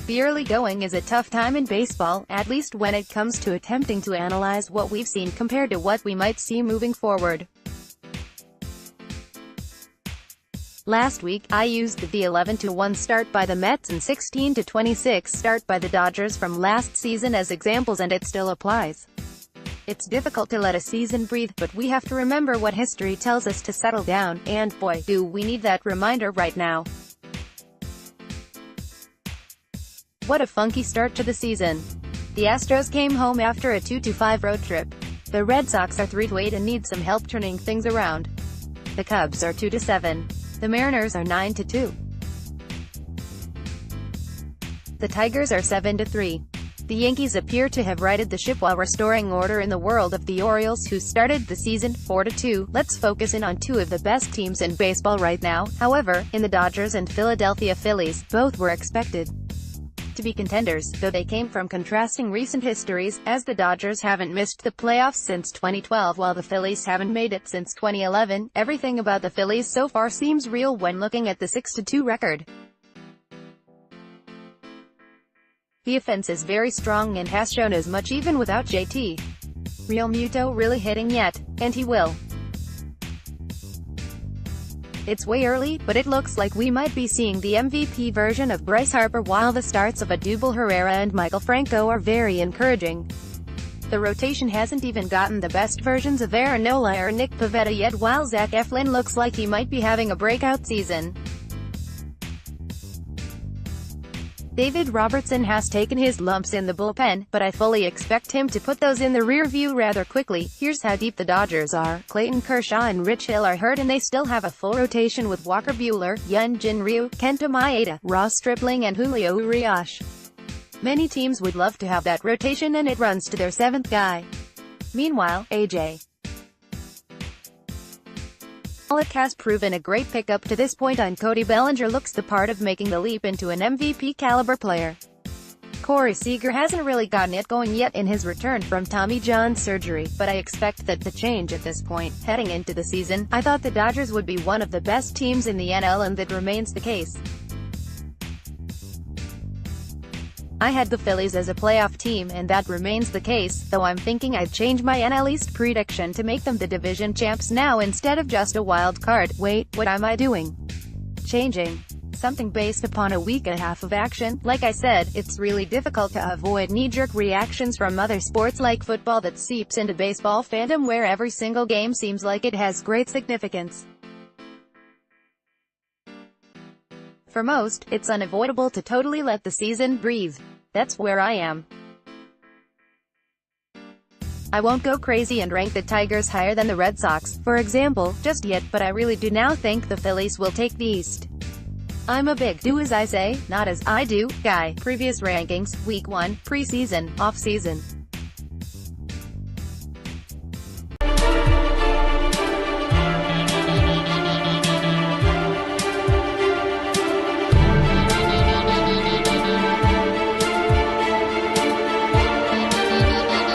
The early going is a tough time in baseball, at least when it comes to attempting to analyze what we've seen compared to what we might see moving forward. Last week, I used the 11-1 start by the Mets and 16-26 start by the Dodgers from last season as examples, and it still applies. It's difficult to let a season breathe, but we have to remember what history tells us to settle down, and boy, do we need that reminder right now. What a funky start to the season. The Astros came home after a 2-5 road trip. The Red Sox are 3-8 and need some help turning things around. The Cubs are 2-7. The Mariners are 9-2. The Tigers are 7-3. The Yankees appear to have righted the ship while restoring order in the world of the Orioles, who started the season 4-2. Let's focus in on two of the best teams in baseball right now, however, in the Dodgers and Philadelphia Phillies. Both were expected to be contenders, though they came from contrasting recent histories, as the Dodgers haven't missed the playoffs since 2012 while the Phillies haven't made it since 2011. Everything about the Phillies so far seems real when looking at the 6-2 record. The offense is very strong and has shown as much even without JT Realmuto really hitting yet, and he will. It's way early, but it looks like we might be seeing the MVP version of Bryce Harper, while the starts of Odubel Herrera and Michael Franco are very encouraging. The rotation hasn't even gotten the best versions of Aaron Nola or Nick Pivetta yet, while Zach Eflin looks like he might be having a breakout season. David Robertson has taken his lumps in the bullpen, but I fully expect him to put those in the rear view rather quickly. Here's how deep the Dodgers are. Clayton Kershaw and Rich Hill are hurt, and they still have a full rotation with Walker Buehler, Hyun-Jin Ryu, Kenta Maeda, Ross Stripling and Julio Urias. Many teams would love to have that rotation, and it runs to their seventh guy. Meanwhile, A.J. Pollock has proven a great pickup to this point, and Cody Bellinger looks the part of making the leap into an MVP-caliber player. Corey Seager hasn't really gotten it going yet in his return from Tommy John surgery, but I expect that to change at this point. Heading into the season, I thought the Dodgers would be one of the best teams in the NL, and that remains the case. I had the Phillies as a playoff team, and that remains the case, though I'm thinking I'd change my NL East prediction to make them the division champs now instead of just a wild card. Wait, what am I doing? Changing something based upon a week and a half of action? Like I said, it's really difficult to avoid knee-jerk reactions from other sports like football that seeps into baseball fandom, where every single game seems like it has great significance. For most, it's unavoidable to totally let the season breathe. That's where I am. I won't go crazy and rank the Tigers higher than the Red Sox, for example, just yet, but I really do now think the Phillies will take the East. I'm a big do as I say, not as I do guy. Previous rankings, Week 1, preseason, off-season.